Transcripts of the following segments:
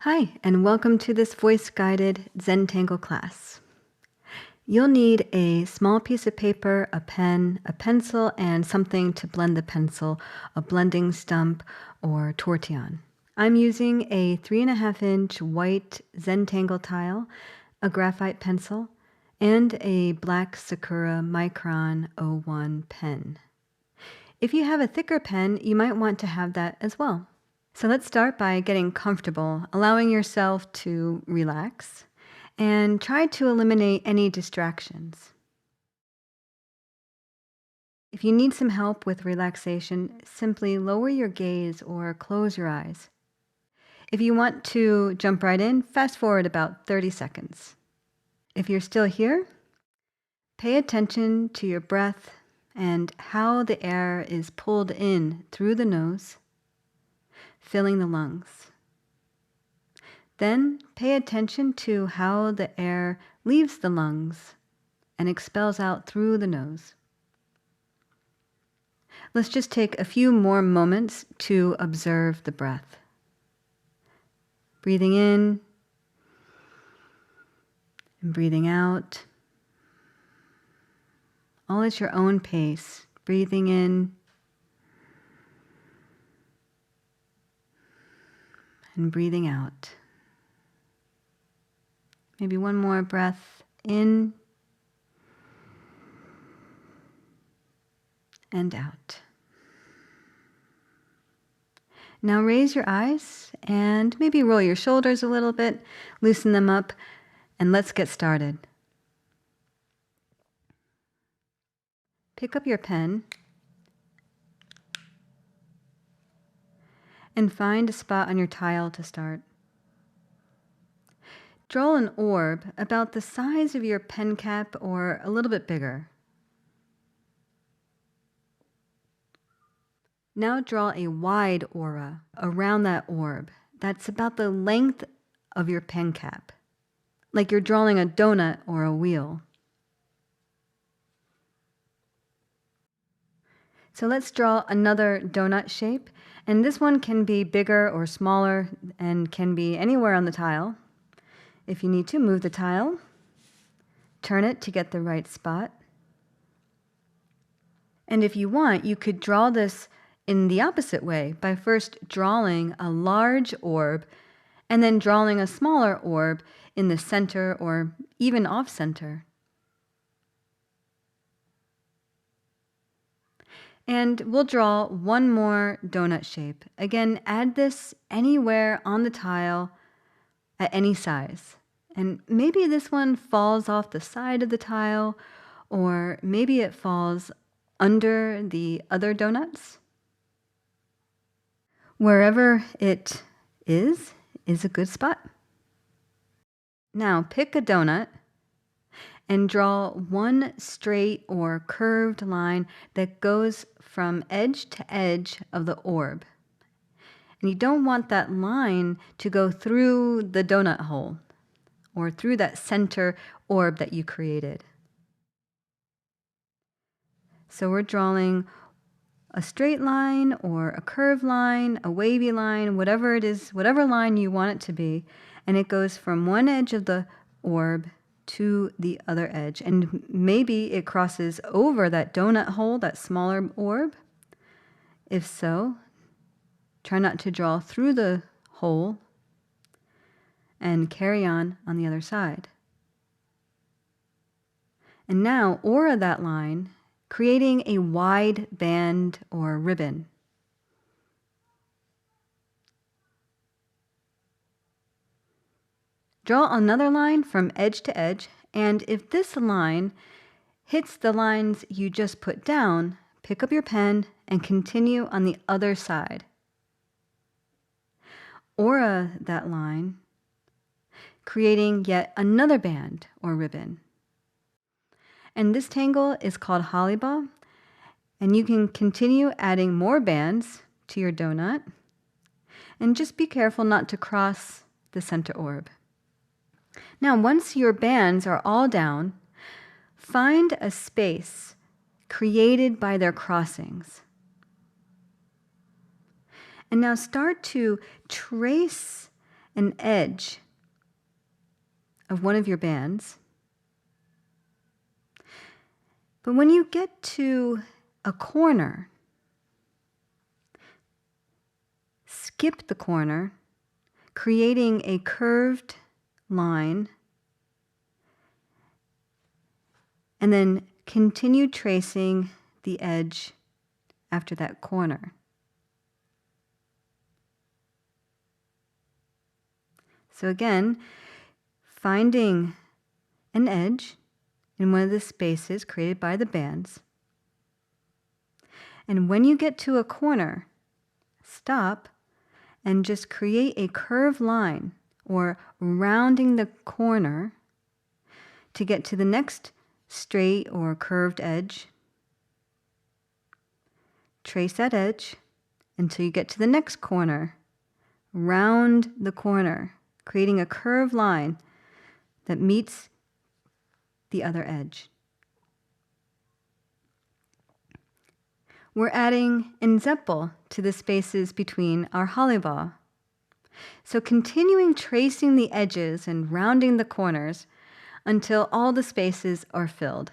Hi, and welcome to this voice-guided Zentangle class. You'll need a small piece of paper, a pen, a pencil, and something to blend the pencil, a blending stump or tortillon. I'm using a 3.5-inch white Zentangle tile, a graphite pencil, and a black Sakura Micron 01 pen. If you have a thicker pen, you might want to have that as well. So let's start by getting comfortable, allowing yourself to relax, and try to eliminate any distractions. If you need some help with relaxation, simply lower your gaze or close your eyes. If you want to jump right in, fast forward about 30 seconds. If you're still here, pay attention to your breath and how the air is pulled in through the nose, filling the lungs. Then pay attention to how the air leaves the lungs and expels out through the nose. Let's just take a few more moments to observe the breath. Breathing in and breathing out, all at your own pace. Breathing in and breathing out. Maybe one more breath in and out. Now raise your eyes and maybe roll your shoulders a little bit, loosen them up, and let's get started. Pick up your pen and find a spot on your tile to start. Draw an orb about the size of your pen cap or a little bit bigger. Now draw a wide aura around that orb that's about the length of your pen cap, like you're drawing a donut or a wheel. So let's draw another donut shape, and this one can be bigger or smaller and can be anywhere on the tile. If you need to, move the tile, turn it to get the right spot. And if you want, you could draw this in the opposite way by first drawing a large orb and then drawing a smaller orb in the center or even off center. And we'll draw one more donut shape. Again, add this anywhere on the tile at any size. And maybe this one falls off the side of the tile, or maybe it falls under the other donuts. Wherever it is a good spot. Now pick a donut and draw one straight or curved line that goes from edge to edge of the orb. And you don't want that line to go through the donut hole or through that center orb that you created. So we're drawing a straight line or a curved line, a wavy line, whatever it is, whatever line you want it to be, and it goes from one edge of the orb to the other edge. And maybe it crosses over that donut hole, that smaller orb. If so, try not to draw through the hole and carry on the other side. And now aura that line, creating a wide band or ribbon. Draw another line from edge to edge, and if this line hits the lines you just put down, pick up your pen and continue on the other side. Aura that line, creating yet another band or ribbon. And this tangle is called hollibough, and you can continue adding more bands to your donut, and just be careful not to cross the center orb. Now, once your bands are all down, find a space created by their crossings. And now start to trace an edge of one of your bands. But when you get to a corner, skip the corner, creating a curved line, and then continue tracing the edge after that corner. So again, finding an edge in one of the spaces created by the bands. And when you get to a corner, stop and just create a curved line or rounding the corner to get to the next straight or curved edge. Trace that edge until you get to the next corner. Round the corner, creating a curved line that meets the other edge. We're adding an Zeppel to the spaces between our hollibough. So continuing tracing the edges and rounding the corners until all the spaces are filled.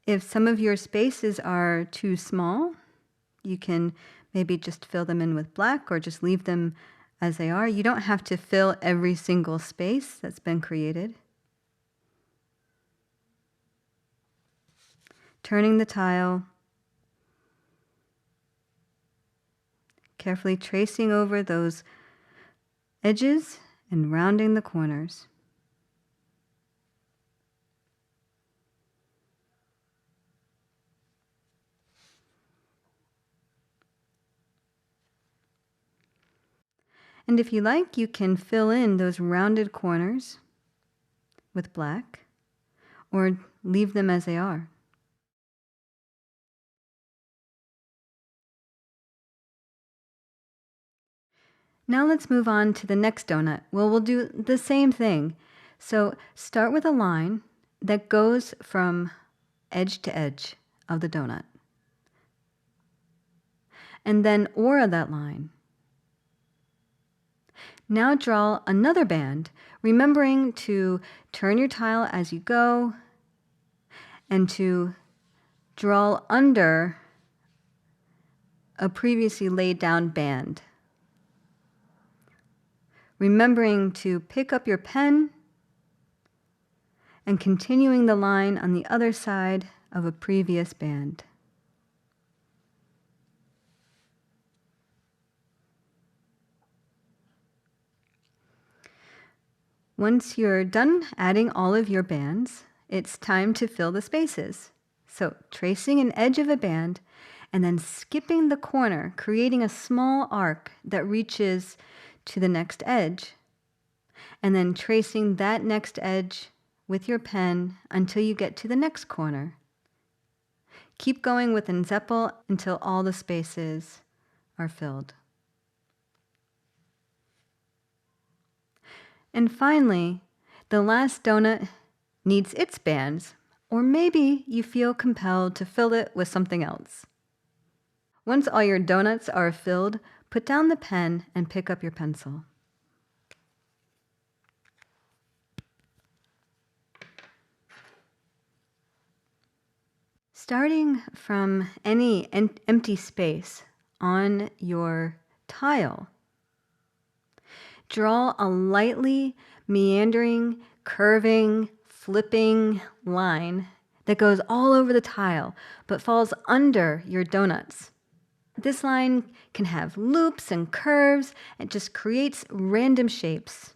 If some of your spaces are too small, you can maybe just fill them in with black or just leave them as they are. You don't have to fill every single space that's been created. Turning the tile, carefully tracing over those edges and rounding the corners. And if you like, you can fill in those rounded corners with black or leave them as they are. Now let's move on to the next donut. Well, we'll do the same thing. So start with a line that goes from edge to edge of the donut. And then aura that line. Now draw another band, remembering to turn your tile as you go and to draw under a previously laid down band. Remembering to pick up your pen and continuing the line on the other side of a previous band. Once you're done adding all of your bands, it's time to fill the spaces. So tracing an edge of a band and then skipping the corner, creating a small arc that reaches to the next edge, and then tracing that next edge with your pen until you get to the next corner. Keep going with an Zeppel until all the spaces are filled. And finally, the last donut needs its bands, or maybe you feel compelled to fill it with something else. Once all your donuts are filled, put down the pen and pick up your pencil. Starting from any empty space on your tile, draw a lightly meandering, curving, flipping line that goes all over the tile but falls under your donuts. This line can have loops and curves and just creates random shapes.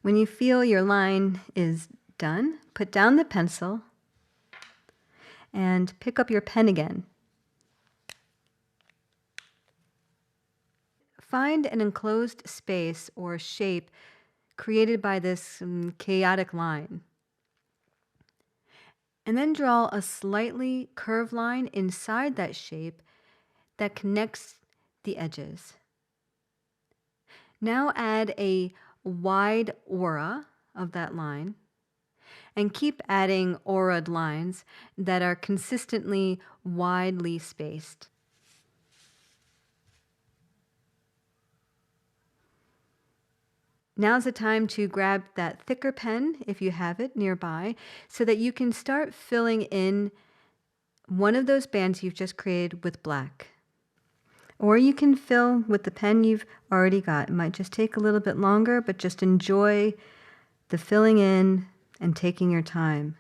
When you feel your line is done, put down the pencil and pick up your pen again. Find an enclosed space or shape created by this chaotic line. And then draw a slightly curved line inside that shape that connects the edges. Now add a wide aura of that line And keep adding aura'd lines that are consistently widely spaced. Now's the time to grab that thicker pen, if you have it nearby, so that you can start filling in one of those bands you've just created with black. Or you can fill with the pen you've already got. It might just take a little bit longer, but just enjoy the filling in and taking your time.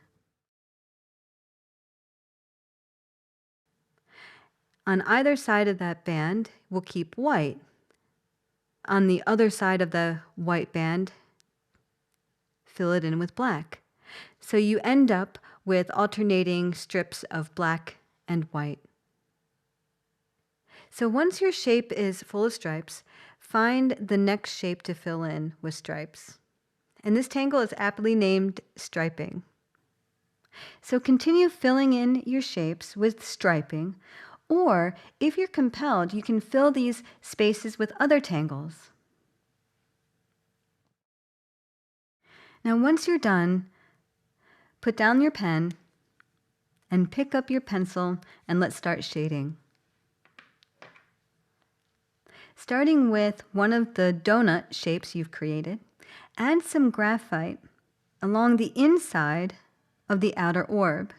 On either side of that band, we'll keep white. On the other side of the white band, fill it in with black. So you end up with alternating strips of black and white. So once your shape is full of stripes, find the next shape to fill in with stripes. And this tangle is aptly named striping. So continue filling in your shapes with striping, or if you're compelled, you can fill these spaces with other tangles. Now once you're done, put down your pen and pick up your pencil and let's start shading. Starting with one of the donut shapes you've created, add some graphite along the inside of the outer orb.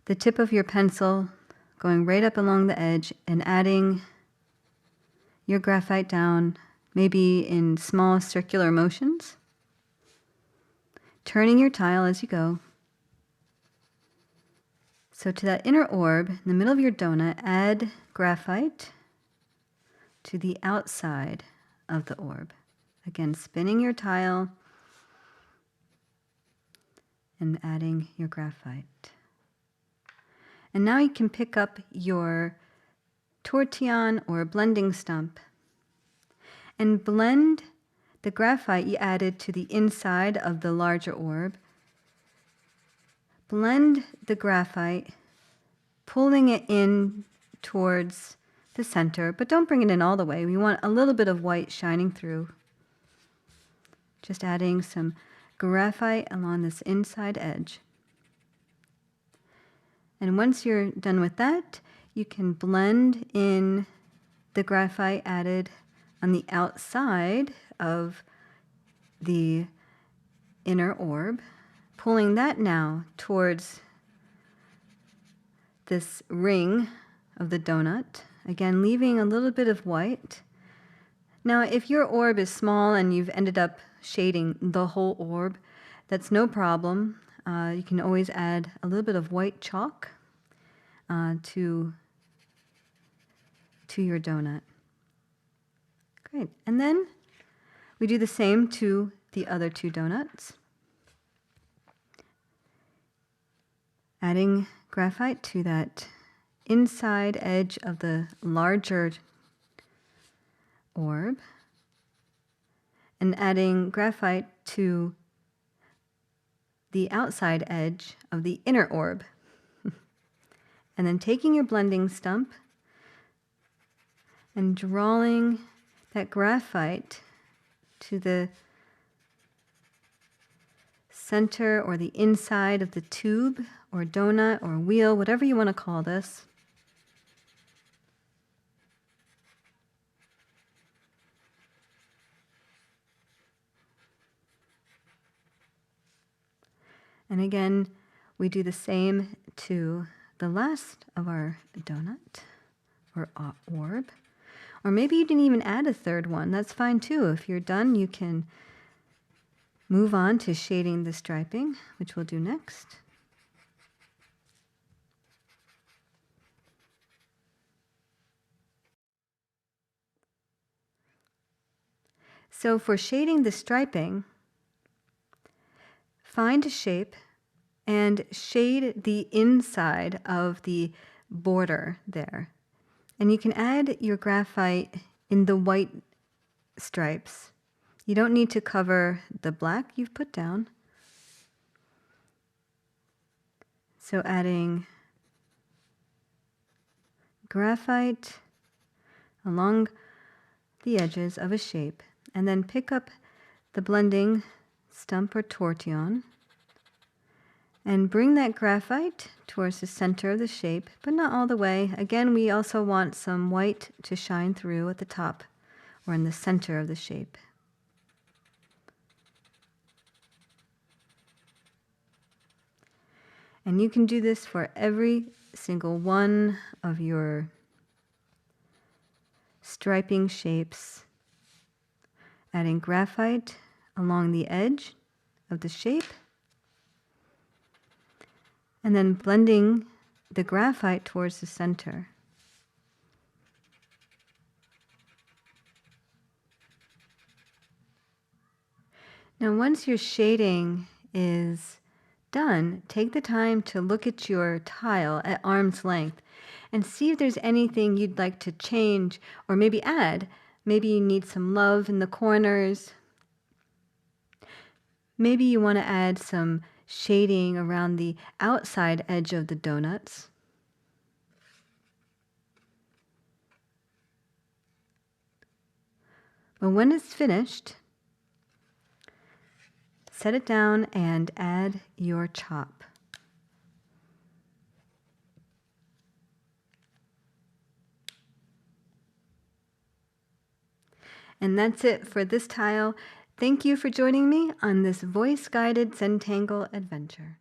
The tip of your pencil going right up along the edge and adding your graphite down, maybe in small circular motions. Turning your tile as you go. So to that inner orb, in the middle of your donut, add graphite to the outside of the orb. Again, spinning your tile and adding your graphite. And now you can pick up your tortillon or blending stump and blend the graphite you added to the inside of the larger orb. Blend the graphite, pulling it in towards the center, but don't bring it in all the way. We want a little bit of white shining through. Just adding some graphite along this inside edge. And once you're done with that, you can blend in the graphite added on the outside of the inner orb, pulling that now towards this ring of the donut. Again, leaving a little bit of white. Now, if your orb is small and you've ended up shading the whole orb, that's no problem. You can always add a little bit of white chalk to your donut. Great. And then we do the same to the other two donuts. Adding graphite to that inside edge of the larger orb, and adding graphite to the outside edge of the inner orb. And then taking your blending stump and drawing that graphite to the center or the inside of the tube or donut or wheel, whatever you want to call this. And again, we do the same to the last of our donut or orb. Or maybe you didn't even add a third one. That's fine too. If you're done, you can move on to shading the striping, which we'll do next. So for shading the striping, find a shape and shade the inside of the border there. And you can add your graphite in the white stripes. You don't need to cover the black you've put down. So adding graphite along the edges of a shape, and then pick up the blending stump or tortillon, and bring that graphite towards the center of the shape, but not all the way. Again, we also want some white to shine through at the top or in the center of the shape. And you can do this for every single one of your striping shapes, adding graphite along the edge of the shape, and then blending the graphite towards the center. Now, once your shading is done, take the time to look at your tile at arm's length and see if there's anything you'd like to change or maybe add. Maybe you need some love in the corners. Maybe you want to add some shading around the outside edge of the donuts. But when it's finished, set it down and add your chop. And that's it for this tile. Thank you for joining me on this voice-guided Zentangle adventure.